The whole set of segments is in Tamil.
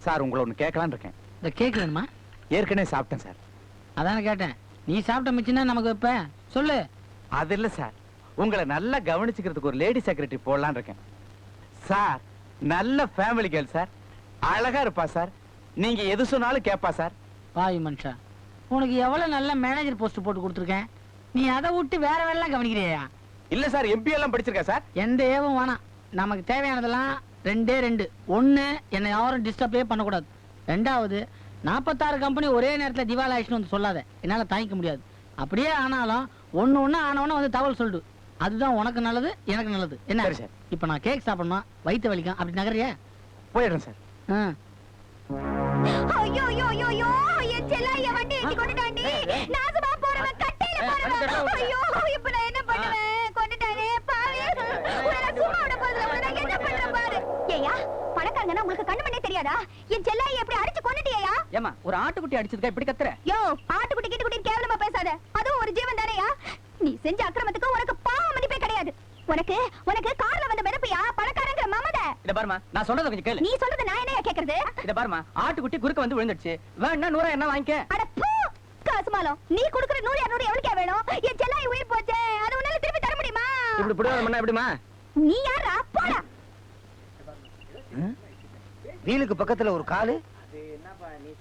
சார் உங்களை ஒண்ணு கேட்கலான்னு இருக்கேன். இந்த கேக் வேணுமா? ஏற்கனவே சாப்பிட்டேன் சார். அதானே கேட்டேன். நீ சாப்பிட்ட மிச்சம்னா நமக்கு வைப்ப. சொல்லு. அது இல்ல சார், உங்களை நல்லா கவனிச்சுக்கிறதுக்கு ஒரு லேடி செக்ரட்டரி போடலான்னு இருக்கேன் சார். நல்ல ஃபேமிலி கேர்ள் சார், அழகா இருப்பா சார், நீங்க எது சொன்னாலும் கேட்பா சார். வாய் மனுஷா, உனக்கு எவ்வளவு நல்ல மேனேஜர் போஸ்ட் போட்டு கொடுத்துருக்கேன், நீ அதை விட்டு வேற வேலை கவனிக்கிறியா? இல்ல சார், எம்பி எல்லாம் படிச்சிருக்கா சார். எந்த ஏவும் வேணாம், நமக்கு தேவையானதெல்லாம் ரெண்டே ரெண்டு. ஒண்ணு, என்னை யாரும் டிஸ்டர்பே பண்ணக்கூடாது. ரெண்டாவது, 46 கம்பெனி ஒரே நேரத்தில் திவால் ஆயிடுச்சுன்னு வந்து சொல்லாத, என்னால தாங்கிக்க முடியாது. அப்படியே ஆனாலும் ஒண்ணு ஆனவன வந்து தகவல் சொல்லிடு. அதுதான் உனக்கு நல்லது, எனக்கு நல்லது. என்ன சார்? இப்ப நான் கேக் சாப்பிடணும், வயிற்று வலிக்கும், அப்படி நகரியா? போயிடுறேன் சார். ஐயோ ஐயோ ஐயோ, என் செல்லாய வண்டி ஏத்தி கொண்டுட்டாண்டி. நாசமா போறவன் கட்டையில போறவன். ஐயோ, இப்ப நான் என்ன பண்ணுவேன்? கொண்டுட்டானே பாவி. உன்னை சும்மா விட போறதுல உன்னை நான் என்ன பண்றேன் பாரு. ஏயா, பணக்காரங்கன்னா உங்களுக்கு கண்ணு மண்ணே தெரியாதா? என் செல்லாய எப்படி அடிச்சு கொண்டுட்டியா? ஏமா, ஒரு ஆட்டுக்குட்டி அடிச்சதுக்கா இப்படி கத்துற? யோ, ஆட்டுக்குட்டி கிட்டுக்குட்டி கேவலமா பேசாத. அதுவும் ஒரு ஜீவன் தானேயா? நீ செஞ்ச அக்கிரமத்துக்கு உனக்கு பாவ மன்னிப்பே கிடையாது. உனக்கு கார்ல வந்த மிதப்பியா பணக்காரங்கிற மமத. இத பாருமா, நான் சொல்றத கொஞ்சம் கேளு. நீ சொல்றது நான் என்னையா கேக்குறது? இத பாருமா, ஆட்டுக்குட்டி குறுக்க வந்து விழுந்துடுச்சு, வேணா 100 என்ன வாங்கிக்க. அட பூ, காசுமாலம், நீ குடுக்குற 100 200 எவ்வளவுக்கே வேணும்? என் செல்லாய் உயிர் போச்சே, அது உன்னால திருப்பி தர முடியுமா? இப்படி புடிவாதம் பண்ணா எப்படிமா? நீ யாரா? போடா. வீலுக்கு பக்கத்துல ஒரு காலு.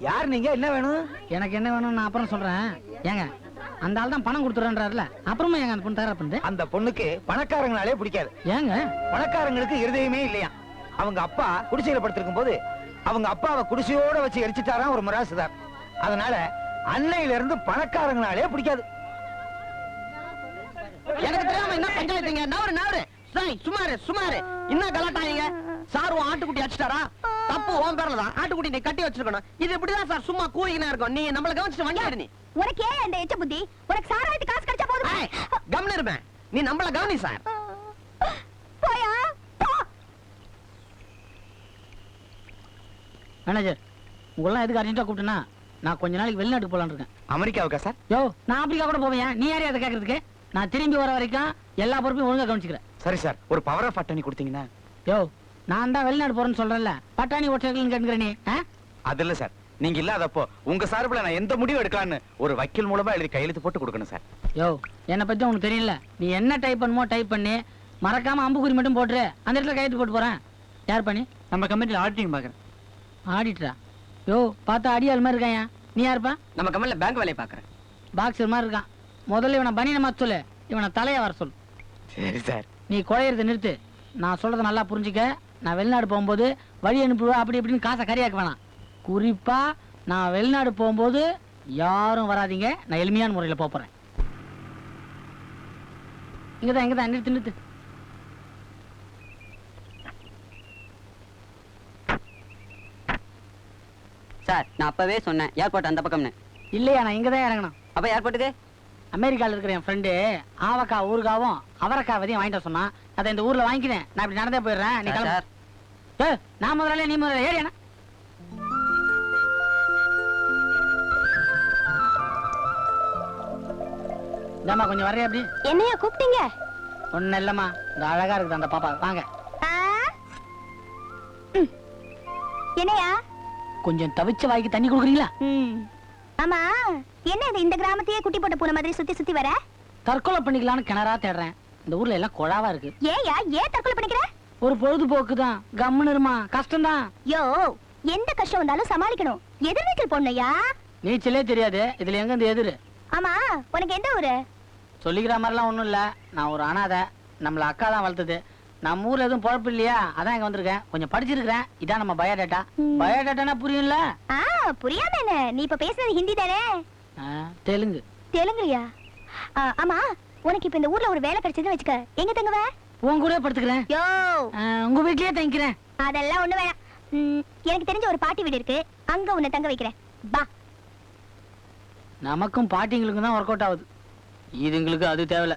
யார் நீங்க? என்ன வேணும்? எனக்கு என்ன வேணும் நான் அப்புறம் சொல்றேன். ஏங்க, அந்த ஆள் தான் பணம் கொடுத்துறேன்றாருல, அப்புறமா ஏங்க அந்த பொண்ணு தயாரா பண்ணுது? அந்த பொண்ணுக்கு பணக்காரங்கனாலே பிடிக்காது. ஏங்க? பணக்காரங்களுக்கு இருதயமே இல்லையா. அவங்க அப்பா குடிசையில படுத்திருக்கும் போது அவங்க அப்பாவை குடிசையோட வச்சு எரிச்சிட்டாராம் ஒரு மிராசுதார். அதனால அன்னையில இருந்து பணக்காரங்கனாலே பிடிக்காது. எனக்கு தெரியாம என்ன பஞ்சாயத்துங்க? நவரு சுமாரு என்ன கலாட்டாங்க? சார் உன் ஆட்டுக்குட்டி அடிச்சிட்டாரா? தப்பு உன் பேர்ல தான். ஆட்டுக்குட்டி நீ கட்டி வச்சிருக்கணும். இது இப்படிதான் சார், சும்மா கூறினா இருக்கும். நீ நம்மள கவனிச்சு வண்டி ஏறு. நீ உனக்கு ஏன் இந்த எச்ச புத்தி? உனக்கு சாராயத்து காசு கிடைச்சா போதும். கவனம் இருப்பேன். நீ நம்மள கவனி சார். போயா போ. மேனேஜர், உங்களெல்லாம் எதுக்கு அர்ஜென்ட்டா கூப்பிட்டேன்னா, நான் கொஞ்ச நாளைக்கு வெளிநாட்டுக்கு போலான்னு இருக்கேன். அமெரிக்காவுக்கா சார்? யோ, நான் ஆப்பிரிக்கா கூட போவேன். நீ யாரையும் அதை கேட்கறதுக்கு? நான் திரும்பி வர வரைக்கும் எல்லா பொறுப்பையும் ஒழுங்கா கவனிச்சுக்கிறேன். சரி சார், ஒரு பவர் ஆஃப் அட்டர்னி கொடுத்தீங்கன்னா. யோ, நான் தான் வெளிநாடு போறேன்னு சொல்றேன்ல, பட்டாணி ஓட்டர்கள்னு கேட்கிறேன். நீ அது இல்ல சார், நீங்க இல்லாதப்போ உங்க சார்பில் நான் எந்த முடிவு எடுக்கலான்னு ஒரு வக்கீல் மூலமா எழுதி கையெழுத்து போட்டு கொடுக்கணும் சார். யோ, என்னை பத்தி உனக்கு தெரியல. நீ என்ன டைப் பண்ணுமோ டைப் பண்ணி மறக்காம அம்புக்குறி மட்டும் போட்டுரு. அந்த இடத்துல கையெழுத்து போட்டு போறேன். யார் பண்ணி? நம்ம கம்பெனியில் ஆடிட்டிங் பாக்குறேன். ஆடிட்டரா? யோ, பார்த்தா அடியாள் மாதிரி இருக்காயா. நீ யாருப்பா? நம்ம கம்பெனில பேங்க் வேலையை பாக்குறேன். பாக்ஸர் மாதிரி இருக்கான். முதல்ல இவனை பனியனை மாத்த சொல்லு, இவனை தலைய வர சொல்லு. சரி சார். நீ குழையறத நிறுத்து. நான் சொல்றத நல்லா புரிஞ்சுக்க. நான் வெளிநாடு போகும்போது வழி அனுப்புவேன் அப்படி இப்படின்னு காசை கரியாக்க வேணாம். குறிப்பா நான் வெளிநாடு போகும்போது யாரும் வராதீங்க. நான் எளிமையான முறையில் போறேன். இங்கதான் நிறுத்து. சார், நான் அப்பவே சொன்னேன் ஏர்போர்ட் அந்த பக்கம்னு. இல்லையா, நான் இங்கதான் இறங்கணும். அப்ப ஏர்போர்ட்டுக்கு அமெரிக்கால இருக்கிற என் ஃப்ரெண்டு ஆவக்காய் ஊறுகாவும் அவரக்காய் விதையும் வாங்கிட்டு சொன்னான். அதை இந்த ஊர்ல வாங்கிக்கிறேன். நான் இப்படி நடந்தே போயிடுறேன். நீ சார், நான் முதல்ல நீ முதல்ல ஏறியா? இந்தாம்மா, கொஞ்சம் வரையா? அப்படி என்னையா கூப்பிட்டீங்க? ஒண்ணு இல்லம்மா, இந்த அழகா இருக்குது அந்த பாப்பா. வாங்க. என்னையா? கொஞ்சம் தவிச்ச வாய்க்கு தண்ணி கொடுக்குறீங்களா? ஆமா, என்ன இது இந்த கிராமத்தையே குட்டி போட்ட பூனை மாதிரி சுத்தி சுத்தி வர? தற்கொலை பண்ணிக்கலான்னு கிணறா தேடுறேன். இந்த ஊர்ல எல்லாம் குழாவா இருக்கு. ஏயா, ஏன் தற்கொலை பண்ணிக்கிற? ஒரு பொழுதுபோக்கு தான். கம்முன்னு இருமா, கஷ்டம் தான். யோ, எந்த கஷ்டம் வந்தாலும் சமாளிக்கணும். எதிர்நீச்சல் போடணும்யா. நீச்சலே தெரியாது, இதுல எங்க இருந்து எதிரு? ஆமா, உனக்கு எந்த ஊரு? சொல்லிக்கிற மாதிரிலாம் ஒண்ணும் இல்ல. நான் ஒரு அனாதை. நம்மள அக்கா தான் வளர்த்தது. நம்ம ஊர்ல எதுவும் பொழப்பு இல்லையா, அதான் இங்க வந்திருக்கேன். கொஞ்சம் படிச்சிருக்கிறேன். இதான் நம்ம பயோடேட்டா. பயோடேட்டானா புரியும்ல? புரியாம என்ன? நீ இப்ப பேசுறது ஹிந்தி தானே? தெலுங்கு. தெலுங்குயா? ஆமா, உனக்கு இப்ப இந்த ஊர்ல ஒரு வேலை கிடைச்சதுன்னு வச்சுக்க, எங்க தங்குவ? உன் கூட படுத்துக்கிறேன். யோ, உங்க வீட்லயே தங்கிக்கிறேன். அதெல்லாம் ஒண்ணு வேணாம். எனக்கு தெரிஞ்ச ஒரு பாட்டி வீடு இருக்கு, அங்க உன்னை தங்க வைக்கிறேன். பா. நமக்கும் பாட்டிங்களுக்கும் தான் ஒர்க் அவுட் ஆகுது. இதுங்களுக்கு அது தேவையில்ல.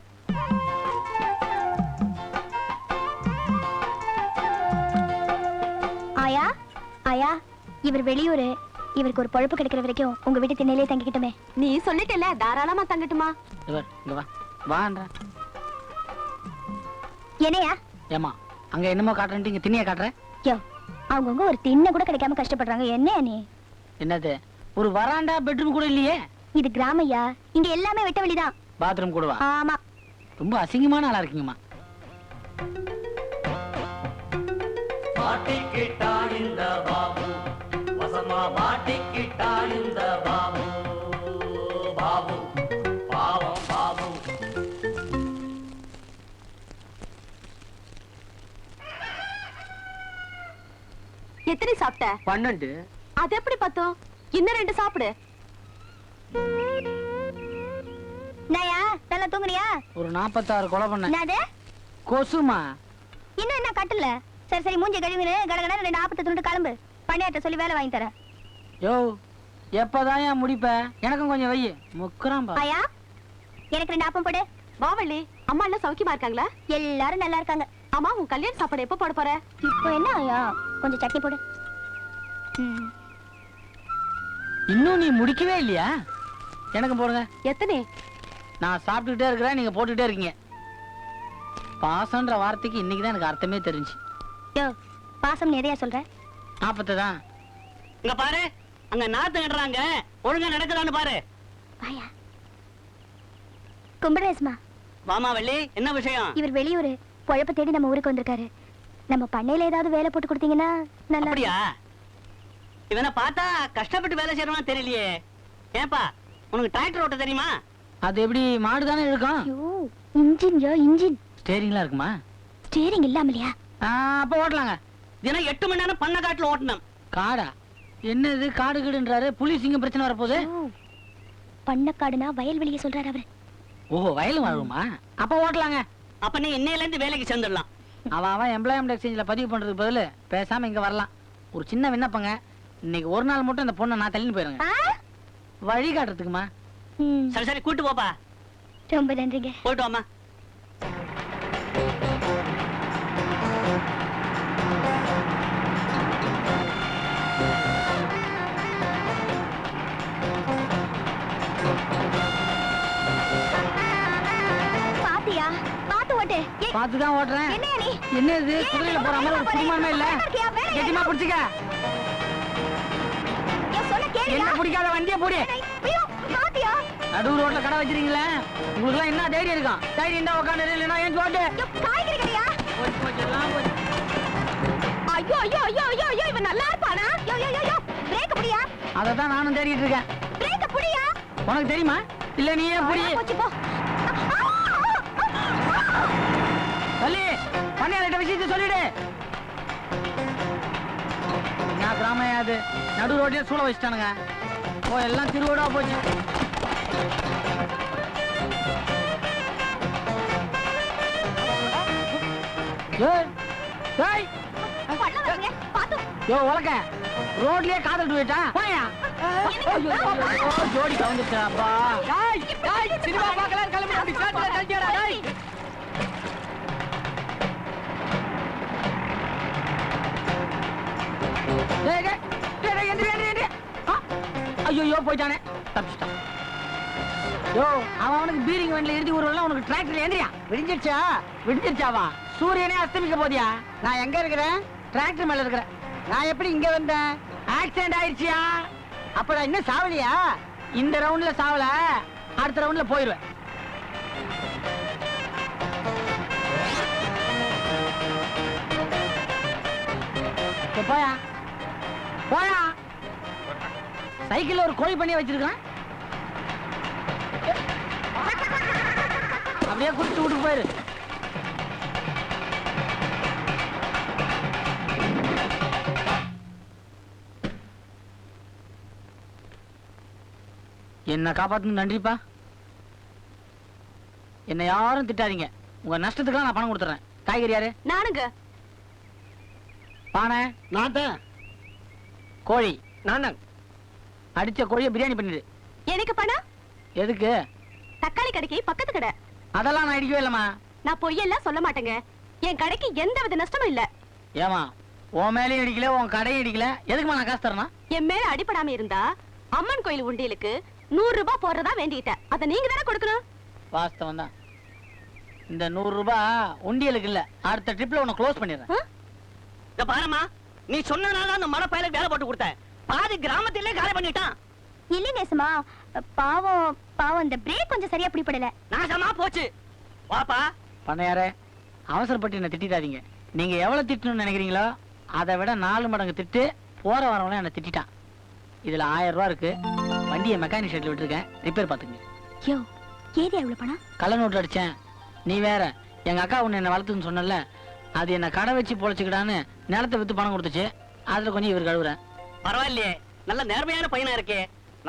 ஆயா, ஆயா, இவர் வெளியூரு. இவருக்கு ஒரு பொழப்பு கிடைக்கிற வரைக்கும் உங்க வீட்டு திண்ணையிலே தங்கிக்கிட்டுமே. நீ சொல்லிட்டல, தாராளமா தங்கட்டுமா? இங்க வா, வான்ற. என்னையா? ஏமா, அங்க என்னமோ காட்டுறேன்ட்டு இங்க திண்ணைய காட்டுற? யோ, அவங்கவுங்க ஒரு திண்ணை கூட கிடைக்காம கஷ்டப்படுறாங்க. என்ன நீ? என்னது, ஒரு வராண்டா பெட்ரூம் கூட இல்லையே? இது கிராமையா, இங்க எல்லாமே வெட்ட வெளிதான். பாத்ரூம் கூடவா? ஆமா. ரொம்ப அசிங்கமான ஆளா இருக்கீங்கம்மா. எத்தனை சாப்பிட்ட? 12. அது எப்படி பத்தும்? இன்னும் 2 சாப்பிடு. நயா, நல்லா தூங்குறியா? ஒரு 46 கொலை பண்ண. என்னது? கொசுமா? இன்னும் என்ன கட்டல? சரி சரி, மூஞ்சி கழுவினு கடகடா 2 ஆப்பத்தை துண்டு கிளம்பு. பண்ணியாட்ட சொல்லி வேலை வாங்கி தரேன். யோ, எப்பதான் ஏன் முடிப்ப? எனக்கும் கொஞ்சம் வை. முக்குறான் பா. ஆயா, எனக்கு 2 ஆப்பம் போடு. வாவள்ளி, அம்மா எல்லாம் சௌக்கியமா இருக்காங்களா? எல்லாரும் நல்லா இருக்காங்க. அம்மா, உன் கல்யாண சாப்பாடு எப்ப போட போற? இப்போ என்ன ஆயா, கொஞ்சம் சட்னி போடு. இன்னும் நீ முடிக்கவே இல்லையா? எனக்கு போடுங்க. எத்தனை? நான் சாப்பிட்டுக்கிட்டே இருக்கிறேன், நீங்க போட்டுக்கிட்டே இருக்கீங்க. பாசம்ன்ற வார்த்தைக்கு இன்னைக்குதான் எனக்கு அர்த்தமே தெரிஞ்சு. யோ, பாசம் எதையா சொல்ற? 40 தான். இங்க பாரு, அங்க நாத்து நடுறாங்க, ஒழுங்கா நடக்குதான்னு பாரு. ஆயா, கும்பிடுறேஸ்மா. வாமா வள்ளி, என்ன விஷயம்? இவர் வெளியூரு, பொழப்ப தேடி நம்ம ஊருக்கு வந்திருக்காரு. நம்ம பண்ணையில ஏதாவது வேலை போட்டு கொடுத்தீங்கன்னா நல்லா. அப்படியா? இவனை பார்த்தா கஷ்டப்பட்டு வேலை செய்யறவனா தெரியலையே. ஏன்பா, உனக்கு டிராக்டர் ஓட்ட தெரியுமா? அது எப்படி, மாடு தானே இருக்கும்? ஐயோ, இன்ஜின் யோ இன்ஜின். ஸ்டேரிங்லாம் இருக்குமா? ஸ்டீரிங் இல்லாமலையா? அப்ப ஓட்டலாங்க. தினம் 8 மணி நேரம் பண்ண காட்டுல ஓட்டணும். காடா? என்னது காடு கீடுன்றாரு? புலி சிங்கம் பிரச்சனை வரப்போகுது. பண்ணக்காடுனா வயல்வெளிய சொல்றாரு அவரு. ஓஹோ, வயலும் வாழுமா? அப்ப ஓட்டலாங்க. அப்ப நீ இன்னையில இருந்து வேலைக்கு சேர்ந்துடலாம். அவன் எம்ப்ளாய்மெண்ட் எக்ஸ்சேஞ்சில பதிவு பண்றதுக்கு பதிலு பேசாம இங்க வரலாம். ஒரு சின்ன விண்ணப்பங்க, இன்னைக்கு ஒரு நாள் மட்டும் இந்த பொண்ணை நான் தள்ளின்னு போயிருங்க. வழி காட்டுறதுக்குமா? சரி சரி, கூட்டு போப்பா. ரொம்ப நன்றிங்க. போயிட்டு வாமா. பாத்தியா? பாத்து ஓட்டு. பார்த்துதான் ஓட்டுறேன். என்னையா நீ? என்ன இது, குதிரையில போற மாதிரி ஒரு குடிமானமே இல்ல. கெட்டிமா பிடிச்சிக்க. என்ன பிடிக்காத வண்டியை போடு. பாத்தியா? நடு ரோட்ல கடை வச்சிருக்கீங்களே, உங்களுக்கு எல்லாம் என்ன தைரியம் இருக்கும்? தைரியம் இருந்தா உட்காந்து, இல்லைன்னா ஏன் ஓட்டு. காய்கறி கடையா? போச்சு போச்சு, எல்லாம் போச்சு. ஐயோ ஐயோ ஐயோ ஐயோ ஐயோ, இவன் நல்லா இருப்பானா? யோ யோ யோ யோ, பிரேக் புடியா? அததான் நானும் தேடிட்டு இருக்கேன். பிரேக் புடியா? உனக்கு தெரியுமா? இல்ல நீயே புடி. போச்சு போ. தள்ளி பண்ணியாட்ட விஷயத்தை சொல்லிடு. நான் கிராமம் அது நடு ரோட்லயே சூழ வச்சுட்டானுங்க. ஓ, எல்லாம் திருவோடா போச்சு. யோ உலக ரோட்லயே காதல் போயிட்டா போயா. ஜோடி கவுந்துட்டாப்பா. சினிமா பார்க்கலாம் கிளம்பி அப்படி சேட்டல தள்ளிடா. ஐயோ போயிட்டானே, தப்பிச்சிட்டான். யோ, அவனுக்கு பீரிங் வண்டில எழுதி ஊர்வலம், உனக்கு டிராக்டர் ஏந்திரியா? விடிஞ்சிருச்சா? விடிஞ்சிருச்சாவா? சூரியனே அஸ்தமிக்க போதியா? நான் எங்க இருக்கிறேன்? டிராக்டர் மேல இருக்கிறேன். நான் எப்படி இங்க வந்தேன்? ஆக்சிடென்ட் ஆயிடுச்சியா? அப்ப நான் இன்னும் சாவலியா? இந்த ரவுண்ட்ல சாவல, அடுத்த ரவுண்ட்ல போயிருவேன். போயா போயா. சைக்கிள் ஒரு கோழி பண்ணி வச்சிருக்கான், அப்படியே குடிச்சு விட்டு போயிரு. என்ன காப்பாத்துன்னு நன்றிப்பா. என்ன யாரும் திட்டாதீங்க, உங்க நஷ்டத்துக்குலாம் நான் பணம் கொடுத்துறேன். காய்கறி யாரு? நானுங்க. பானை நான் தான். கோழி நான் அடிச்ச கோழியை பிரியாணி பண்ணிடு. எனக்கு பணம் எதுக்கு? தக்காளி கடைக்கு பக்கத்து கடை. அதெல்லாம் நான் அடிக்கவே இல்லம்மா. நான் பொய்யெல்லாம் சொல்ல மாட்டேங்க. என் கடைக்கு எந்த வித நஷ்டமும் இல்ல. ஏமா, உன் மேலேயும் அடிக்கல, உன் கடையும் அடிக்கல, எதுக்குமா நான் காசு தரணும்? என் மேல அடிபடாம இருந்தா அம்மன் கோயில் உண்டியலுக்கு 100 ரூபாய் போடுறதா வேண்டிட்டேன். அத நீங்க தானே கொடுக்கணும். வாஸ்தவம் தான். இந்த 100 ரூபாய் உண்டியலுக்கு இல்ல, அடுத்த ட்ரிப்ல உன்னை க்ளோஸ் பண்ணிடுறேன். இத பாருமா, நீ சொன்னனால அந்த மலை பயலுக்கு வேலை போட்டு கொடுத்தேன். பாதி கிராமத்திலே காலி பண்ணிட்டான். இல்ல நேசமா, பாவம் பாவம் இந்த பிரேக் கொஞ்சம் சரியா பிடிபடல. நாசமா போச்சு. வாப்பா. பண்ணையாரே, அவசரப்பட்டு என்ன திட்டாதீங்க. நீங்க எவ்வளவு திட்டணும்னு நினைக்கிறீங்களோ அதை விட 4 மடங்கு திட்டு போற வரவன என்ன திட்டான். இதுல 1000 ரூபா இருக்கு. வண்டியை மெக்கானிக் ஷெட்ல விட்டுருக்கேன், ரிப்பேர் பாத்துங்க. யோ, ஏது எவ்வளவு பணம்? கள்ள நோட்டு அடிச்சேன். நீ வேற, எங்க அக்கா உன்னை என்ன வளர்த்துன்னு சொன்னல, அது என்ன கடை வச்சு பொழைச்சுக்கிடான்னு நிலத்தை வித்து பணம் கொடுத்துச்சு. அதுல கொஞ்சம் இவர் கழுவுறேன். பரவாயில்லையே, நல்ல நேர்மையான பையனா இருக்கே.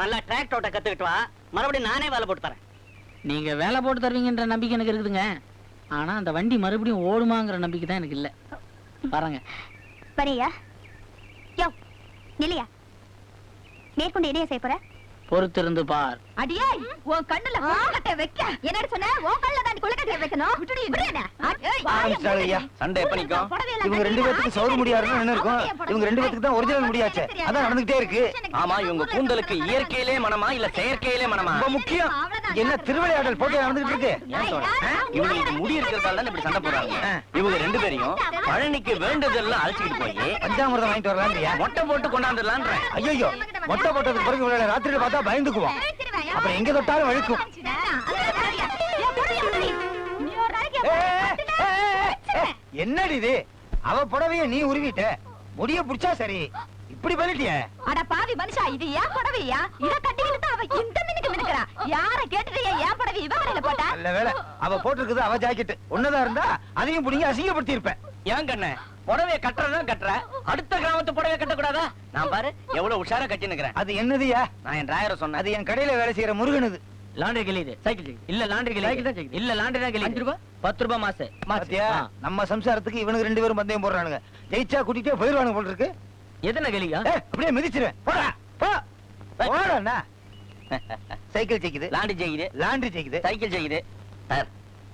நல்லா டிராக்டர் ஓட்ட கத்துக்கிட்டு வா, மறுபடியும் நானே வேலை போட்டு தரேன். நீங்க வேலை போட்டு தருவீங்கன்ற நம்பிக்கை எனக்கு இருக்குதுங்க. ஆனா அந்த வண்டி மறுபடியும் ஓடுமாங்கிற நம்பிக்கை தான் எனக்கு இல்ல. பாருங்க. வரையா? யோ, நிலையா? மேற்கொண்டு என்ன செய்ய போற? பொறுத்திருந்து பார். அடியே, உன் கண்ணுல கொள்ளக்கட்டை வைக்க. என்னன்னு சொன்ன? உன் கண்ணுல தான் கொள்ளக்கட்டை வைக்கணும். விட்டுடி, விடுறேனே. ஆரம்பிச்சிட்டாங்க ஐயா. சண்டை எப்ப நிக்கும்? இவங்க 2 பேத்துக்கு சௌறு முடியாருன்னு என்ன இருக்கும்? இவங்க 2 பேத்துக்கு தான் ஒரிஜினல் முடியாச்சே. அதான் நடந்துகிட்டே இருக்கு. ஆமா, இவங்க கூந்தலுக்கு இயற்கையிலே மனமா இல்ல செயற்கையிலே மனமா? ரொம்ப முக்கியம். என்ன திருவிளையாடல் போட்டி நடந்துகிட்டு இருக்கு? இவங்களுக்கு முடி இருக்கிறதால தான் இப்படி சண்டை போடுறாங்க. இவங்க 2 பேரையும் பழனிக்கு வேண்டுதெல்லாம் அழைச்சிட்டு போய் பஞ்சாமிர்தம் வாங்கிட்டு வரலாம் இல்லையா? மொட்டை போட்டு கொண்டாந்துடலான்ற. ஐயோ, மொட்டை போட்டதுக்கு பிறகு இவங்களை ராத்திரியில பார்த்தா பயந்துக்குவோம். அப்புறம் எங்க தொட்டாலும் வழுக்கும். என்னடி இது? அவ புடவைய நீ உருவிட்ட, முடிய புடிச்சா சரி, இப்படி பண்ணிட்டிய? அட பாவி மனுஷா, இது ஏன் புடவையா? இத கட்டிக்கிட்டு அவ இந்த மினுக்கு மினுக்குறா. யார கேட்டுறியா ஏன் புடவை இவ கடையில போட்டா? நல்ல வேளை, அவ போட்டிருக்குது அவ ஜாக்கெட். ஒன்னதா இருந்தா அதையும் புடிங்க அசிங்கப்படுத்தி இருப்பேன். ஏன் கண்ணே, புடவைய கட்டுறதா கட்டுற, அடுத்த கிராமத்து புடவைய கட்ட கூடாதா? நான் பாரு எவ்வளவு உஷாரா கட்டி நிக்கிறேன். அது என்னதுயா? நான் என் டிரைவரை சொன்னேன். அது என் கடையில வேலை செய்யற முருகனுது. லாண்டரி கிளியுது. சைக்கிள் இல்ல, லாண்டரி கிளி இல்ல, லாண்டரி தான் கிளி. 5 ரூபாய் 10 ரூபாய் மாசு. பாத்தியா? நம்ம சம்சாரத்துக்கு இவனுக்கு 2 பேரும் பந்தயம் போடுறானுங்க. ஜெயிச்சா கூட்டிட்டே போயிருவானுங்க போல இருக்கு. எத்தனை கிளியா? அப்படியே மிதிச்சிருவேன். போடா போ. போடா. சைக்கிள் ஜெயிக்குது, லாண்டி ஜெயிக்குது, லாண்டரி ஜெயிக்குது. சைக்கிள் ஜெயிக்குது. சார்,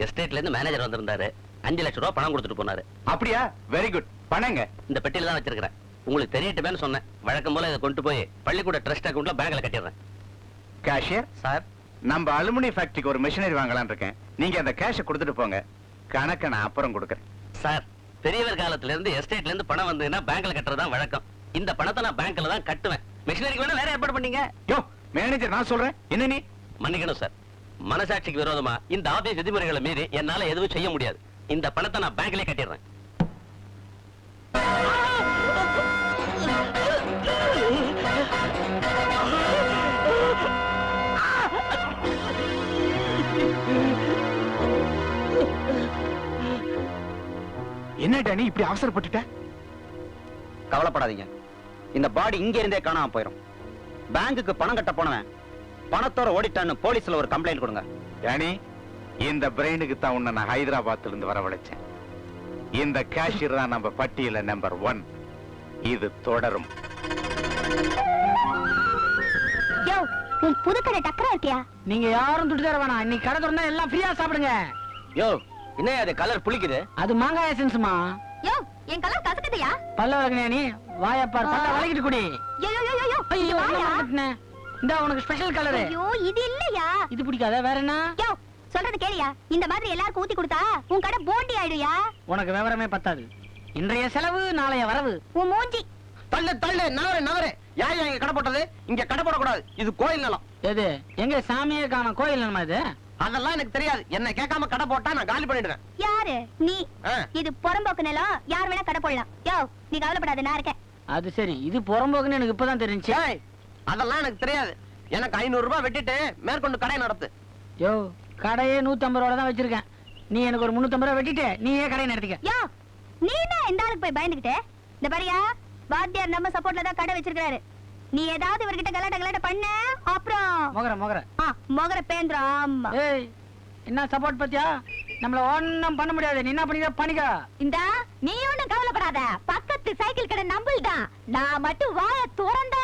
எஸ்டேட்ல இருந்து மேனேஜர் வந்திருந்தாரு. 5 லட்சம் ரூபாய் பணம் கொடுத்துட்டு போனாரு. அப்படியா? Very good. பணங்க இந்த பெட்டியில தான் வச்சிருக்கிறேன். உங்களுக்கு தெரியட்டுமேன்னு சொன்னேன். வழக்கம் போல இதை கொண்டு போய் பள்ளிக்கூட ட்ரஸ்ட் அக்கவுண்ட்ல பேங்க்ல கட்டிடுறேன். கேஷியர் சார், நம்ம அலுமினி ஃபேக்டரிக்கு ஒரு மிஷினரி வாங்கலாம்னு இருக்கேன். நீங்க அந்த கேஷை கொடுத்துட்டு போங்க, கணக்க நான் அப்புறம் கொடுக்கறேன். சார், பெரியவர் காலத்துல இருந்து எஸ்டேட்ல இருந்து பணம் வந்ததுன்னா பேங்க்ல கட்டுறதுதான் வழக்கம். இந்த பணத்தை நான் பேங்க்ல தான் கட்டுவேன். மிஷினரிக்கு வேணா வேற ஏற்பாடு பண்ணீங்க. யோ மேனேஜர், நான் சொல்றேன், என்ன நீ? மன்னிக்கணும் சார், மனசாட்சிக்கு விரோதமா இந்த ஆபீஸ் விதிமுறைகளை மீறி என்னால எதுவும் செய்ய முடியாது. இந்த பணத்தை நான் பேங்க்லயே கட்டிடுறேன். என்னடா நீ இப்படி அவசரப்பட்டுட்ட? கவலைப்படாதீங்க, இந்த பாடி இங்க இருந்தே காணாம போயிடும். பேங்குக்கு பணம் கட்ட போனவன் பணத்தோட ஓடிட்டான்னு போலீஸ்ல ஒரு கம்ப்ளைண்ட் கொடுங்க. டேனி, இந்த பிரெயினுக்கு தான் உன்னை நான் ஹைதராபாத்ல இருந்து வரவழைச்சேன். இந்த கேஷியர் தான் நம்ம பட்டியல நம்பர் 1. இது தொடரும். யோ, உன் புது கடை டக்கரா இருக்கியா? நீங்க யாரும் துட்டு தர வேணாம். இன்னைக்கு கடை திறந்தா எல்லாம் ஃப்ரீயா சாப்பிடுங்க. யோ, என்ன அது கலர் புளிக்குது? அது மாங்காய் எசன்ஸ்மா. யோ, என் கலர் கசக்குதையா? பல்ல வளர்க்கணியா நீ? வாயப்பார், பல்ல வளைக்கிட்டு குடி. யோ யோ யோ யோ, ஐயோ, வாயா. என்ன மாட்டேனே. இந்தா உனக்கு ஸ்பெஷல் கலர். ஐயோ, இது இல்லையா? இது பிடிக்காத, வேற என்ன? யோ, சொல்றது கேளியா? இந்த மாதிரி எல்லாருக்கும் ஊத்தி கொடுத்தா உன் கடை போண்டி ஆயிடுயா. உனக்கு விவரமே பத்தாது. இன்றைய செலவு நாளைய வரவு. உன் மூஞ்சி. தள்ளு தள்ளு, நவரே. யார் இங்க கடை போட்டது? இங்க கடை போடக்கூடாது, இது கோயில் நிலம். எது? எங்க சாமியே காணோம், கோயில் என்னமா இது? அதெல்லாம் எனக்கு தெரியாது. என்ன கேட்காம கடை போட்டா நான் காலி பண்ணிடுவேன். யாரு நீ? ஆ. இது புறம்போக்கு நிலம், யார் வேணா கடை போடலாம். யோ, நீ கவலைப்படாத, நான் இருக்கேன். அது சரி, இது புறம்போக்குன்னு எனக்கு இப்பதான் தெரிஞ்சுச்சு. ஏய், அதெல்லாம் எனக்கு தெரியாது. எனக்கு 500 ரூபாய் வெட்டிட்டு மேற்கொண்டு கடை நடத்து. யோ, கடையே 150 ரூபா தான் வச்சிருக்கேன். நீ எனக்கு ஒரு 350 ரூபா வெட்டிட்டு நீயே கடையை நடத்திக்க. யோ, நீ என்ன இந்த ஆளுக்கு போய் பயந்துகிட்டே? இந்த பாரியா, வாத்தியார் நம்ம சப்போர்ட்ல தான் கடை வச்சிருக்காரு. நீ ஏதாவது இவர்கிட்ட கலாட்ட பண்ண அப்புறம் மொகர பேந்திரம். ஆமா. ஏய், என்ன சப்போர்ட் பத்தியா? நம்மள ஒண்ணும் பண்ண முடியாது. நீ என்ன பண்ணிக்க. இந்த நீ ஒண்ணும் கவலைப்படாத. பக்கத்து சைக்கிள் கடை நம்பள்தான். நான் மட்டும் வாய திறந்த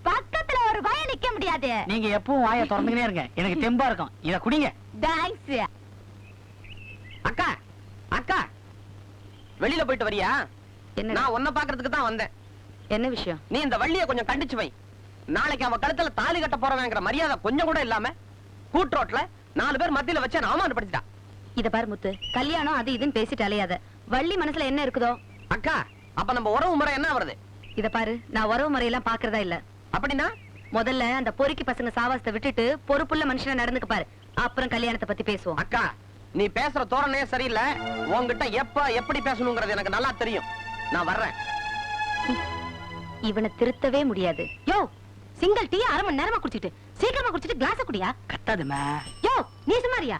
பக்கத்துல ஒரு வாய நிக்க முடியாது. நீங்க எப்பவும் வாயை திறந்துக்கினே இருங்க, எனக்கு தெம்பா இருக்கும். இத குடிங்க. தேங்க்ஸ். அக்கா, அக்கா, வெளியில போயிட்டு வரியா? நான் உன்னை பாக்குறதுக்கு தான் வந்தேன். என்ன விஷயம்? நீ இந்த வள்ளிய கொஞ்சம் கண்டிச்சு வை. நாளைக்கு அவன் கழுத்துல தாலி கட்ட போறவங்கிற மரியாதை கொஞ்சம் கூட இல்லாம கூட்ரோட்ல 4 பேர் மத்தியில வச்சு அவமானப்படுத்திட்டா. இத பாரு முத்து, கல்யாணம் அது இதுன்னு பேசிட்டு அலையாத. வள்ளி மனசுல என்ன இருக்குதோ. அக்கா, அப்ப நம்ம உறவு முறை என்ன வருது? இத பாரு, நான் உறவு முறையெல்லாம் பாக்குறதா இல்ல. அப்படின்னா முதல்ல அந்த பொறுக்கி பசங்க சாவாசத்தை விட்டுட்டு பொறுப்புள்ள மனுஷனா நடந்துக்க பாரு, அப்புறம் கல்யாணத்தை பத்தி பேசுவோம். அக்கா, நீ பேசுற தோரணையே சரியில்லை. உன்கிட்ட எப்ப எப்படி பேசணுங்கிறது எனக்கு நல்லா தெரியும். நான் வர்றேன். இவனை திருத்தவே முடியாது. யோ, சிங்கிள் டீ 1/2 மணி நேரமா குடிச்சிட்டு சீக்கிரமா குடிச்சிட்டு கிளாஸ குடியா. கத்தாதுமா. யோ, நீ சுமாரியா?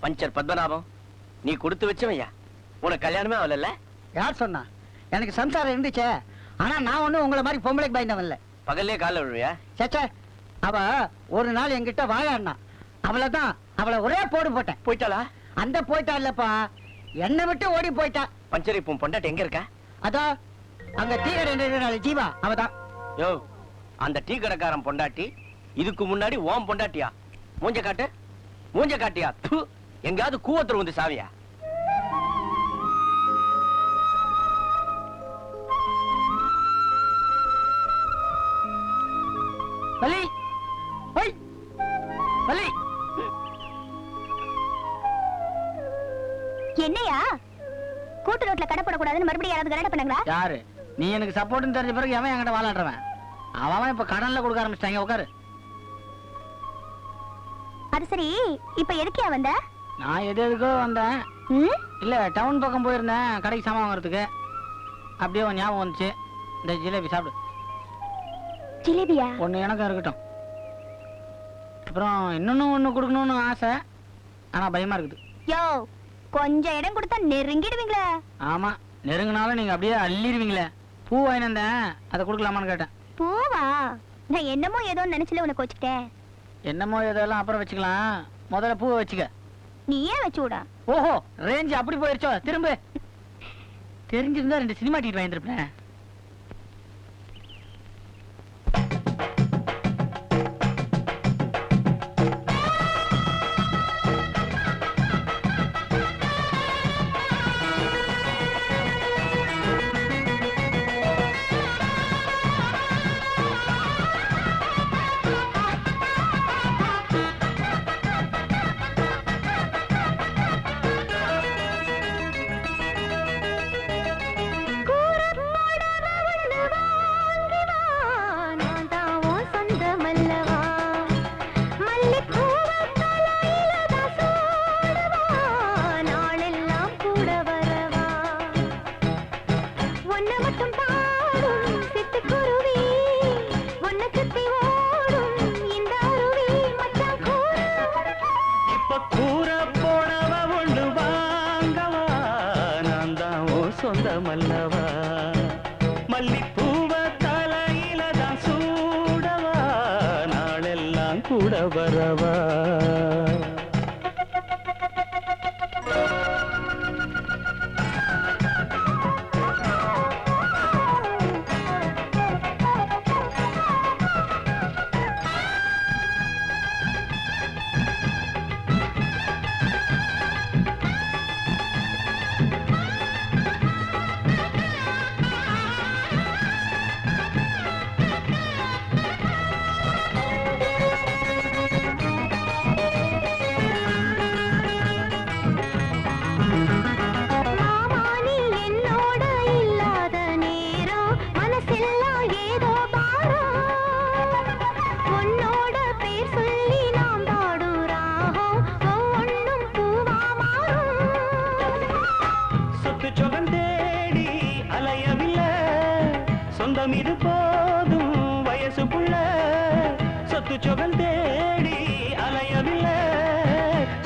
பஞ்சர் பத்மநாபம், நீ கொடுத்து வச்சவையா? உனக்கு கல்யாணமே ஆகல? யார் சொன்னா? எனக்கு சம்சாரம் இருந்துச்சே, ஆனா நான் ஒண்ணும் உங்களை மாதிரி பொம்பளைக்கு பயந்தவன் இல்ல. பகல்லே கால விழுவியா? சேச்சே, அவ ஒரு நாள் என்கிட்ட வாழாடினா, அவளைதான் அவளை ஒரே போடு போட்டேன். போயிட்டாளா? அந்த போயிட்டா இல்லப்பா, என்னை விட்டு ஓடி போயிட்டா. பஞ்சர் இப்போ பொண்டாட்டி எங்க இருக்கா? அதோ அங்க டீ கடை ஜீவா, அவதான். யோ, அந்த டீ கடைக்காரன் பொண்டாட்டி இதுக்கு முன்னாடி ஓம் பொண்டாட்டியா? மூஞ்ச காட்டு, மூஞ்ச காட்டியா? து, எங்கயாவது கூவத்துல வந்து சாவியா? வலி ஓய் வலி. என்னையா கூட்டு ரோட்ல கடை போடக்கூடாதுன்னு மறுபடியும் யாராவது கரெக்ட் பண்ணாங்களா? யாரு நீ? எனக்கு சப்போர்ட்னு தெரிஞ்ச பிறகு எவன் என்கிட்ட வாழாடுறவன்? அவன் இப்ப கடன்ல கொடுக்க ஆரம்பிச்சிட்டாங்க. உட்காரு. அது சரி, இப்ப எதுக்கியா வந்த? நான் எதுக்கோ வந்தேன். இல்ல, டவுன் பக்கம் போயிருந்தேன் கடைக்கு சாமான் வாங்குறதுக்கு. அப்படியே உன் ஞாபகம் வந்துச்சு. இந்த ஜிலேபி சாப்பிடு. ஜிலேபியா? ஒண்ணு எனக்கும் இருக்கட்டும். அப்புறம் இன்னொன்னு ஒண்ணு கொடுக்கணும்னு ஆசை, ஆனா பயமா இருக்குது. யோ, கொஞ்சம் இடம் கொடுத்தா நெருங்கிடுவீங்களே. ஆமா, நெருங்கினாலும் நீங்க அப்படியே அள்ளிடுவீங்களே. பூ வாங்கினேன், அதை கொடுக்கலாமான்னு கேட்டேன். பூவா? நான் என்னமோ ஏதோ நினைச்சுல உனக்கு வச்சுக்கிட்டேன். என்னமோ இதெல்லாம் அப்புறம் வச்சுக்கலாம், முதல்ல பூவை வச்சுக்க. நீயே வச்சு விட. ஓஹோ, ரேஞ்ச் அப்படி போயிருச்சோ? திரும்ப தெரிஞ்சிருந்தா 2 சினிமா டிக்கெட் வாங்கிருப்பேன். சொந்தமல்லவா மல்லிப்பூவ தலையில தான் சூடவா நாளெல்லாம் கூட வரவா இது போதும் வயசு புள்ள சொத்து சொகல் தேடி அலையவில்லை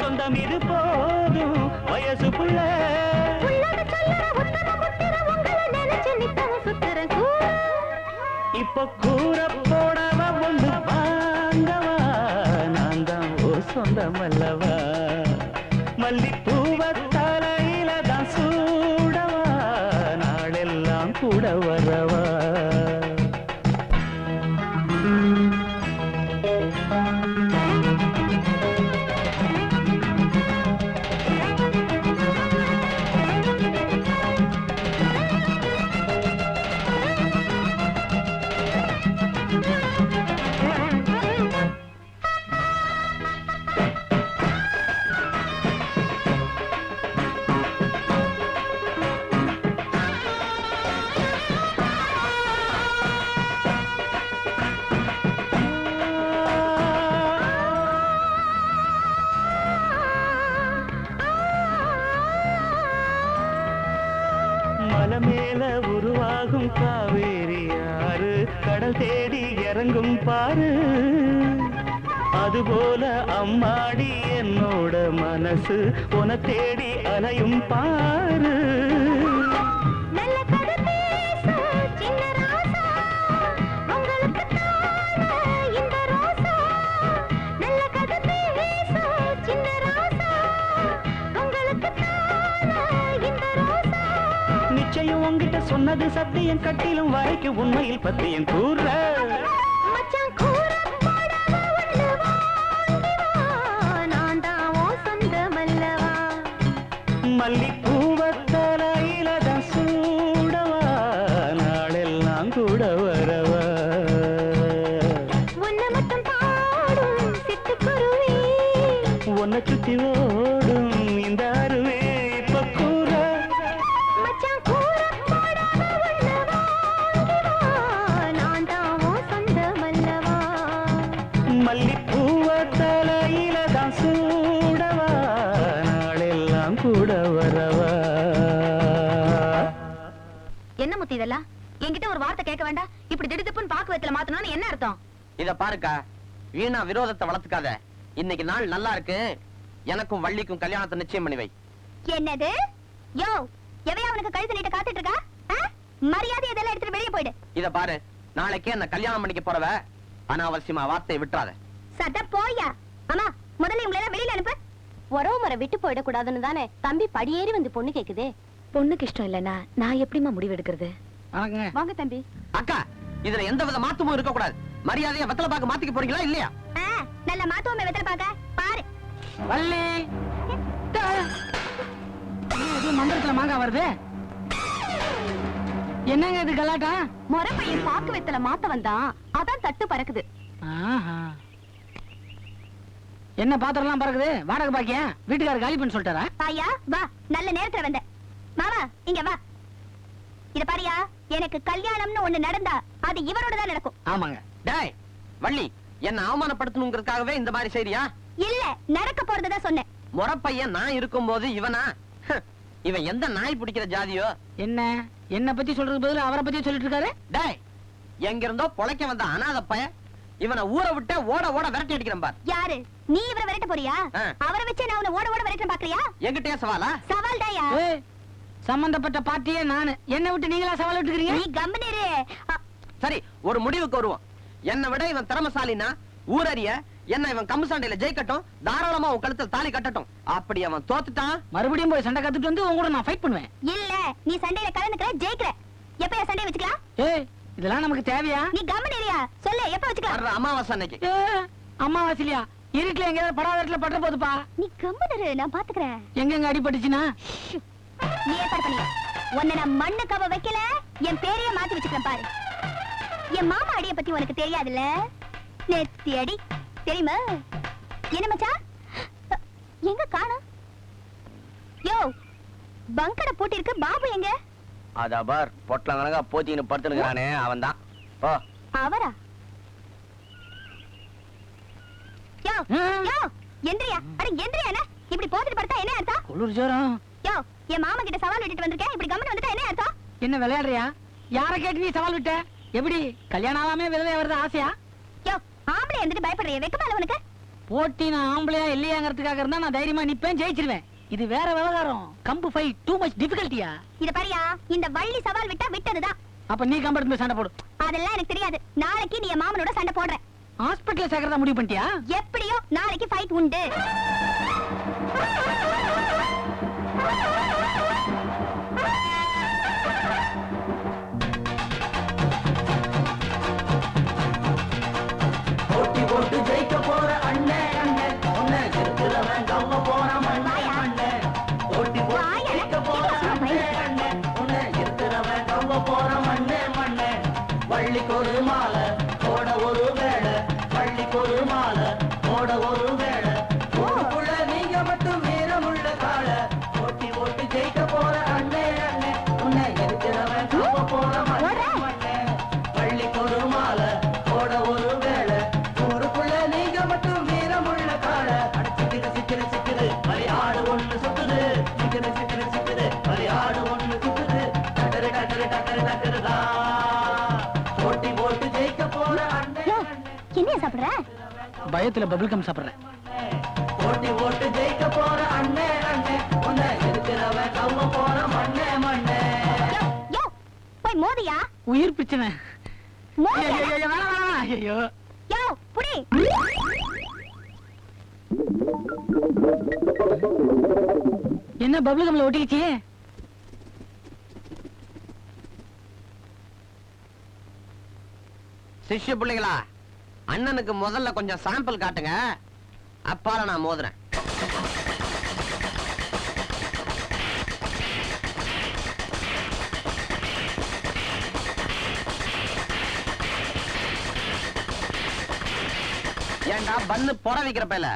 சொந்தம் இது போதும் வயசு புள்ள இப்ப கூற போடவ ஒன்று வாங்கவா நான் தான் ஓ சொந்தமல்லவா மல்லிப்பூவ தலையில தான் சூடவா நாளெல்லாம் கூட வரவா காவேரி யாரு கடல் தேடி இறங்கும் பாரு அதுபோல அம்மாடி என்னோட மனசு உன தேடி அலையும் பாரு நல்ல கதை பேச சின்ன ராசா உங்களுக்கு தானே இந்த ரோசா நல்ல கதை பேச சின்ன ராசா உங்களுக்கு தானே இந்த ரோசா நிச்சயம் உன்கிட்ட சொன்னது சத்தியம் கட்டிலும் வரைக்கும் உண்மையில் பத்தியம் கூற மச்சான் கூற போடவா ஒண்ணு வாங்கி வா நான் தான் உன் சொந்தமல்லவா மல்லிப்பூவ தலையில தான் சூடவா நாளெல்லாம் கூட வரவா உன்னை மட்டும் பாடும் சிட்டுக்குருவி உன்னை சுத்தி ஓடும் இந்த அருவே இப்ப கூற மச்சான் கூற போடவா ஒண்ணு வாங்கி வா நான் தான் உன் சொந்தமல்லவா மல்லிப்பூவ தலையில தான் சூடவா நாளெல்லாம் கூட வரவா என்ன முத்தி இதெல்லாம் என்கிட்ட ஒரு வார்த்தை கேட்க வேண்டாம் இப்படி திடுதிப்புன்னு பாக்கு வெத்தல மாத்தணும்னு என்ன அர்த்தம் இத பாருக்கா வீணா விரோதத்தை வளர்த்துக்காத இன்னைக்கு நாள் நல்லா இருக்கு எனக்கும் வள்ளிக்கும் கல்யாணத்தை நிச்சயம் பண்ணி வை என்னது யோ எவையா அவனுக்கு கழுத்து நீட்ட காத்துட்டு இருக்கா ஆ? மரியாதை இதெல்லாம் எடுத்துட்டு வெளியே போயிடு இத பாரு நாளைக்கே என்ன கல்யாணம் பண்ணிக்க போறவ அனாவசியமா வார்த்தையை விட்டுறாத சத்த போயா அம்மா முதல்ல இவங்களை எல்லாம் வெளியில அனுப்பு உறவு முறை விட்டு போயிடக்கூடாதுன்னு தானே தம்பி படியேறி வந்து பொண்ணு கேக்குதே. பொண்ணுக்கு இஷ்டம் இல்லனா நான் எப்படிமா முடிவு எடுக்கிறது வணக்கங்க. வாங்க தம்பி. அக்கா இதுல எந்த வித மாற்றமும் இருக்க கூடாது மரியாதையா வெத்தலை பாக்க மாத்திக்க போறீங்களா இல்லையா நல்ல மாத்துவோமே வெத்தல பாக்க பாரு வள்ளி மந்திரத்துல மாங்காய் வருது என்னங்க இது கலாட்டா முறை பையன் பாக்கு வெத்தல மாத்த வந்தான் அதான் தட்டு பறக்குது. ஆஹா. என்ன பாத்திரம்லாம் பறக்குது வாடகை பாக்கியா வீட்டுக்காரர் காலி பண்ணி சொல்லிட்டாரா பாயா வா நல்ல நேரத்துல வந்த மாமா இங்க வா இத பாரியா எனக்கு கல்யாணம்னு ஒண்ணு நடந்தா அது இவரோட தான் நடக்கும் ஆமாங்க டேய் வள்ளி என்ன அவமானப்படுத்தணுங்கிறதுக்காகவே இந்த மாதிரி செய்றியா இல்ல நடக்க போறதுதான் சொன்னேன் முறப்பையன் நான் இருக்கும்போது இவனா இவன் எந்த நாய் பிடிக்கிற ஜாதியோ என்ன பத்தி சொல்றது பதில் அவரை பத்தி சொல்லிட்டு இருக்காரு டேய் எங்க இருந்தோ பொழைக்க வந்த அனாத பையன் இவனை ஊரை விட்டு ஓட ஓட விரட்டி அடிக்கிறேன் பார் யாரு நீ இவரை விரட்ட போறியா அவரை வச்சு நான் அவனை ஓட ஓட விரட்ட பாக்குறியா என்கிட்டயே சவாலா சவால் தாயா சம்பந்தப்பட்ட பார்ட்டியே நானு என்ன விட்டு நீங்களா சவால் விட்டுக்கிறீங்க நீ கம்பெனிரு சரி ஒரு முடிவுக்கு வருவோம் என்னை விட இவன் திறமசாலினா ஊரறிய என்ன இவன் கம்பு சண்டையில ஜெயிக்கட்டும் தாராளமா உன் கழுத்தில் தாலி கட்டட்டும் அப்படி அவன் தோத்துட்டான் மறுபடியும் போய் சண்டை கத்துட்டு வந்து உங்க கூட நான் ஃபைட் பண்ணுவேன் இல்ல நீ சண்டையில கலந்துக்கிற ஜெயிக்கிற எப்ப சண்டை வச்சுக்கலாம் ஏய் இதெல்லாம் நமக்கு தேவையா நீ கம்பெனிரியா சொல்லு எப்ப வச்சுக்கலாம் வர்ற அமாவாசை அன்னைக்கு அம்மாவாசிலியா இருட்டுல எங்கேயாவது படாத பட்ட போதுப்பா நீ கம்பெனிரு நான் பாத்துக்கிறேன் எங்க அடிபட்டுச்சுன்னா நீ ஏற்பாடு பண்ணி உன்னை நான் மண்ணு கவ வைக்கல என் பேரையே மாத்தி வச்சுக்கிறேன் பாரு என் மாமா அடிய பத்தி உனக்கு தெரியாதுல்ல நெத்தி அடி தெரியுமா என்ன மச்சான் எங்க காணோம் யோ பங்கட பூட்டி இருக்கு பாபு எங்க அத பார் பொட்டல கணக்கா போத்தின்னு படுத்துனுக்குறானே அவன் தான் ஓ அவரா யோ யோ எந்திரியா அட எந்திரியா இப்படி போத்திட்டு படுத்தா என்ன அர்த்தம் குளிர் ஜோரம் யோ என் மாமா கிட்ட சவால் விட்டுட்டு வந்திருக்கேன் இப்படி கம்மன் வந்துட்டா என்ன அர்த்தம் என்ன விளையாடுறியா யார கேட்டு நீ சவால் விட்ட எப்படி கல்யாணம் ஆகாம விதவை வருது ஆசையா யோ ஆம்பளை இருந்துட்டு பயப்படுறிய வெக்கமால உனக்கு போட்டி நான் ஆம்பளையா இல்லையாங்கிறதுக்காக இருந்தா நான் தைரியமா நிப்பேன் ஜெயிச்சிருவேன் இது வேற விவகாரம் கம்பு ஃபைட் டூ மச் டிஃபிகல்ட்டியா இத பாரியா இந்த வள்ளி சவால் விட்டா விட்டதுதான் அப்ப நீ கம்பெடுத்து போய் சண்டை போடு அதெல்லாம் எனக்கு தெரியாது நாளைக்கு நீ என் மாமனோட சண்டை போடுற ஹாஸ்பிடல்ல சேர்க்கறதா முடிவு பண்ணிட்டியா எப்படியோ நாளைக்கு ஃபைட் உண்டு போட்டி போட்டு ஜெயிக்க போற அண்ணே அண்ணே உன்னை இருக்கிறவன் கம்ம போற மண்ணே மண்ணே போட்டி போட்டு ஜெயிக்க போற அண்ணே அண்ணே உன்னை இருக்கிறவன் கம்ம போற மண்ணே மண்ணே வள்ளிக்கு ஒரு மாலை போட ஒரு வேளை வள்ளிக்கு ஒரு மாலை போட ஒரு வேளை ஊருக்குள்ள நீங்க மட்டும் வீரமுள்ள கால போட்டி போட்டு ஜெயிக்க போற அண்ணே அண்ணே உன்னை இருக்கிறவன் கம்ம போற மண்ணே மண்ணே வள்ளிக்கு ஒரு மாலை போட ஒரு வேளை ஊருக்குள்ள நீங்க மட்டும் வீரமுள்ள கால அடிச்சுக்கிற சிக்கிற சிக்கிது மலையாடு ஒண்ணு சுத்துது சிக்கிற சிக்கிற சிக்கிது மலையாடு ஒண்ணு சுத்துது டக்கரு டக்கரு டக்கரு டக்கருதான் சாப்பிடுற? பயத்துல பபிள் கம் சாப்பிடுறேன். போட்டி போட்டு ஜெயிக்க போற அண்ணே அண்ணே உன்னை எதிர்க்கிறவன் கவ்வ போற மண்ணே மண்ணே. யோ போய் மோதியா? உயிர் பிரச்சனை. மோதியா? ஐயோ யோ புடி. என்ன பபிள் கம்ல ஒட்டிக்கிச்சு? சிஷ்ய பிள்ளைகளா, அண்ணனுக்கு முதல்ல கொஞ்சம் சாம்பிள் காட்டுங்க, அப்பால நான் மோதுறேன். ஏண்டா பண்ணு போட வைக்கிற பையல,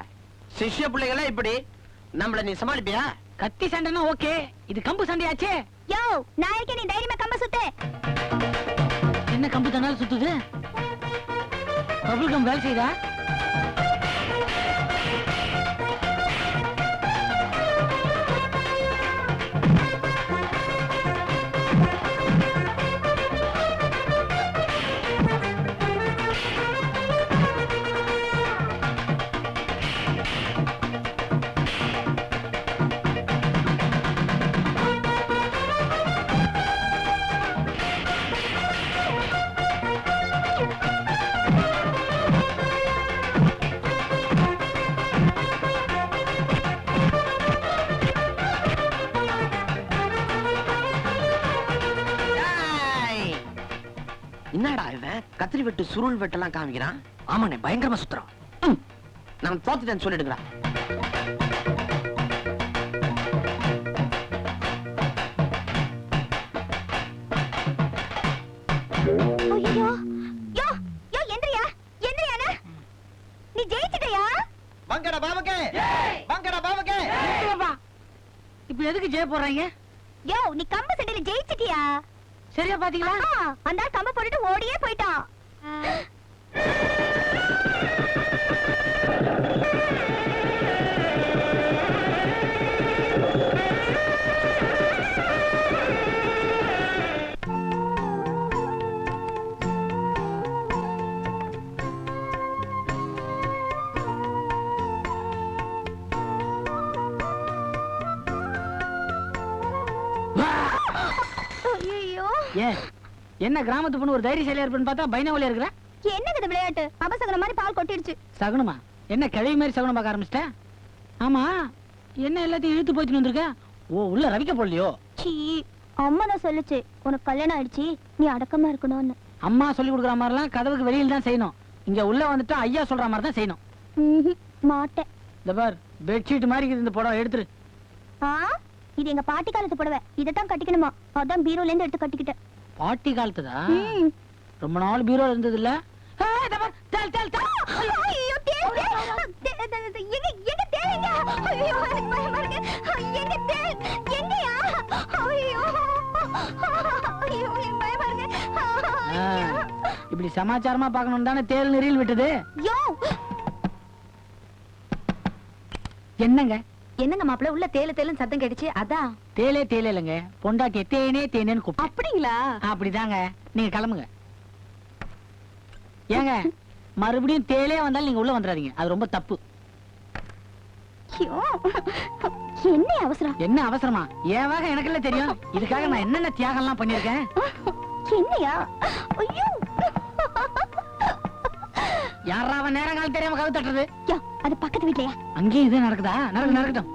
சிஷ்ய பிள்ளைகளே இப்படி நம்மள நீ சமாளிப்பியா? கத்தி சண்டைனா ஓகே, இது கம்பு சண்டையாச்சே. யோ நான் இருக்கேன், நீ தைரியமா கம்ப சுத்து. என்ன கம்பு தன்னால சுத்துது? பபிள் கம் வேலை செய்தா? என்னடா இவன் கத்திரி வெட்டு சுருள் வெட்டெல்லாம் காமிக்கிறான்? ஆமாண்ணே, பயங்கரமா சுத்துறான். நான் தோத்துட்டேன்னு சொல்லிடுங்கடா. ஐயோ யோ யோ எந்திரியா எந்திரியானா? நீ ஜெயிச்சிட்டயா? வாங்கடா பாபுக்கே, வாங்கடா பாபுக்கே. இப்ப எதுக்கு ஜெய போறாங்க? யோ நீ கம்ப சண்டையில ஜெயிச்சிட்டியா? சரியா பாத்தீங்களா? அந்த ஆள் கம்ப போட்டுட்டு ஓடியே போயிட்டான். ஐயோ ஏன் என்ன கிராமத்து பொண்ணு ஒரு தைரியசாலியா இருப்பேன்னு பார்த்தா பைனாவலியா இருக்கிற? என்னது இது விளையாட்டு? அபசகன மாதிரி பால் கொட்டிடுச்சு. சகுனமா? என்ன கிழவி மாதிரி சகுனம் பார்க்க ஆரம்பிச்சிட்ட? ஆமா, என்ன எல்லாத்தையும் இழுத்து போயிட்டு வந்திருக்க? ஓ, உள்ள ரவிக்க போடலையோ? சீ, அம்மா தான் சொல்லுச்சு உனக்கு கல்யாணம் ஆயிடுச்சு, நீ அடக்கமா இருக்கணும்னு. அம்மா சொல்லி கொடுக்குற மாதிரிலாம் கதவுக்கு வெளியில தான் செய்யணும். இங்க உள்ள வந்துட்டு ஐயா சொல்ற மாதிரி தான் செய்யணும். மாட்டேன். இந்த பார், பெட்ஷீட் மாதிரி இருக்குது, இந்த புடவை எடுத்துரு. ஆ, இது எங்க பாட்டி காலத்து புடவை, இதைத்தான் கட்டிக்கணுமா, அதான் பீரோல இருந்து எடுத்து கட்டிக்கிட்டேன். பாட்டி காலத்துதா? ரொம்ப நாள் பீரோல இருந்தது இல்ல? ஐயோ, தேள், எங்க எங்க தேளுங்க? ஐயோ, எனக்கு பயமா இருக்கு. எங்க தேள்? எங்கயா? ஐயோ, ஐயோ, எனக்கு பயமா இருக்கு. இப்படி சமாச்சாரமா பார்க்கணும் தானே தேல் நெறியில் விட்டது. யோ, என்னங்க என்னங்க மாப்பிள்ள உள்ள தேலு தேலுன்னு சத்தம் கேட்டுச்சு, அதான். தேலே தேலே இல்லைங்க, பொண்டாட்டிய தேனே தேனேன்னு கூப்பிட்டு. அப்படிங்களா? அப்படிதாங்க. நீங்க கிளம்புங்க. ஏங்க, மறுபடியும் தேலே வந்தாலும் நீங்க உள்ள வந்துடாதீங்க, அது ரொம்ப தப்பு. ஐயோ, என்ன அவசரம்? என்ன அவசரமா? ஏவாக எனக்கு இல்ல தெரியும். இதுக்காக நான் என்னென்ன தியாகம் எல்லாம் பண்ணிருக்கேன். என்னையா? ஐயோ, யாரா அவன் நேரம் காலம் தெரியாம கவு தட்டுறது? யோ, அது பக்கத்து வீட்லயா? அங்கேயும் இது நடக்குதா? நடக்கட்டும்.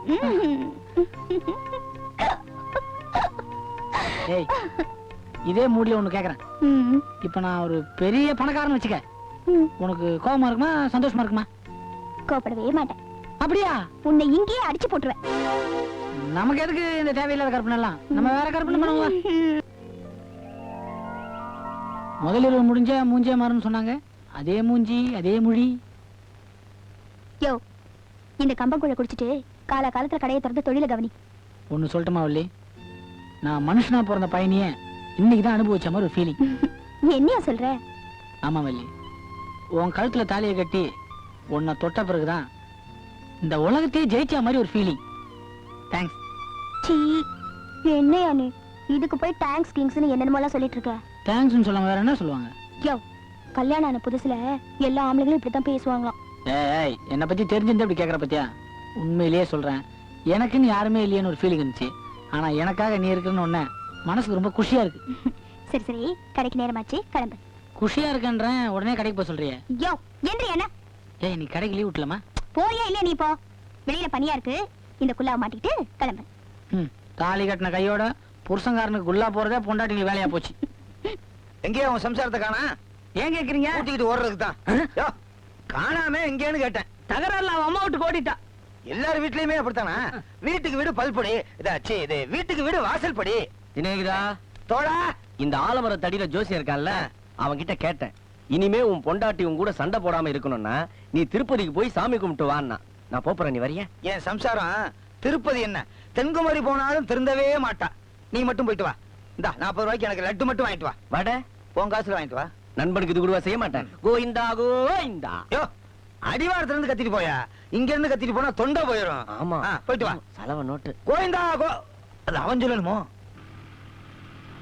ஏய், இதே மூடில ஒண்ணு கேக்குறேன். இப்ப நான் ஒரு பெரிய பணக்காரன் வச்சுக்க, உனக்கு கோபமா இருக்குமா சந்தோஷமா இருக்குமா? கோபப்படவே மாட்டேன். அப்படியா? உன்னை இங்கேயே அடிச்சு போட்டுருவேன். நமக்கு எதுக்கு இந்த தேவையில்லாத கற்பனை எல்லாம்? நம்ம வேற கற்பனை பண்ணுவோம். முதலிரவு முடிஞ்சா மூஞ்சே மாறுன்னு சொன்னாங்க. அதே மூஞ்சி அதே மொழி. யோ, இந்த கம்பங்குள்ள குடிச்சிட்டு காலத்துல கடையை திறந்து தொழில கவனி. ஒன்னு சொல்லட்டுமா வள்ளி, நான் மனுஷனா பிறந்த பயணிய இன்னைக்குதான் அனுபவிச்ச மாதிரி ஒரு ஃபீலிங். என்னையா சொல்ற? ஆமா வள்ளி, உன் கழுத்துல தாலியை கட்டி உன்னை தொட்ட பிறகுதான் இந்த உலகத்தையே ஜெயிச்ச மாதிரி ஒரு ஃபீலிங். தேங்க்ஸ். சீ, என்னையா நீ இதுக்கு போய் தேங்க்ஸ் கிங்ஸ்னு என்னென்னமோலாம் சொல்லிட்டு இருக்க? தேங்க்ஸ்னு சொல்லாம வேற என்ன சொல்லுவாங்க? யோ, கல்யாணம் ஆன புதுசுல எல்லா ஆம்பளைங்களும் இப்படித்தான் பேசுவாங்களாம். ஏய் என்ன பத்தி தெரிஞ்சிருந்தா இப்படி கேக்குற பத்தியா? உண்மையிலேயே சொல்றேன், எனக்குன்னு யாருமே இல்லையேன்னு ஒரு ஃபீலிங் இருந்துச்சு. ஆனா எனக்காக நீ இருக்குன்னு ஒண்ணு மனசுக்கு ரொம்ப குஷியா இருக்கு. சரி சரி, கடைக்கு நேரமாச்சு, கிளம்பு. குஷியா இருக்கேன்றேன், உடனே கடைக்கு போக சொல்றியே? யோ என்று என்ன ஏய் நீ கடைக்கு லீவ் விட்டலாமா? போறியா இல்லையா? நீ போ, வெளியில பனியா இருக்கு, இந்த குல்லாவை மாட்டிக்கிட்டு கிளம்பு. தாலி கட்டின கையோட புருஷங்காரனுக்கு குல்லா போறதே பொண்டாட்டி வேலையா போச்சு. எங்கேயா அவன் சம்சாரத்தை காணா? ஏன் கேக்குறீங்க? கூட்டிக்கிட்டு ஓடுறதுக்கு தான். காணாம எங்கேன்னு கேட்டேன். தகராறுல அவன் அம்மா விட்டு ஓடிட்டா. எல்லார் வீட்லயுமே அப்படித்தானா? வீட்டுக்கு வீடு பல்படி, இதாச்சு இது வீட்டுக்கு வீடு வாசல் படி. தினேகிதா, தோடா, இந்த ஆலமர தடியில ஜோசி இருக்கான்ல, அவன் கிட்ட கேட்டேன். இனிமே உன் பொண்டாட்டி உன் கூட சண்டை போடாம இருக்கணும்னா நீ திருப்பதிக்கு போய் சாமி கும்பிட்டு வான்னா. நான் போறேன், நீ வரியா? என் சம்சாரம் திருப்பதி என்ன தென்குமரி போனாலும் திருந்தவே மாட்டா. நீ மட்டும் போயிட்டு வா. இந்தா 40 ரூபாய்க்கு எனக்கு லட்டு மட்டும் வாங்கிட்டு வா. வட உன் காசுல வாங்கிட்டு வா. நண்பனுக்கு இது கூடவா செய்ய மாட்டேன். கோயிந்தா கோயிந்தா. யோ, அடிவாரத்துல இருந்து கத்திட்டு போயா, இங்க இருந்து கத்திட்டு போனா தொண்டை போயிடும். ஆமா, போயிட்டு வா. செலவு நோட்டு. கோயிந்தா கோ, அது அவன் சொல்லணுமோ?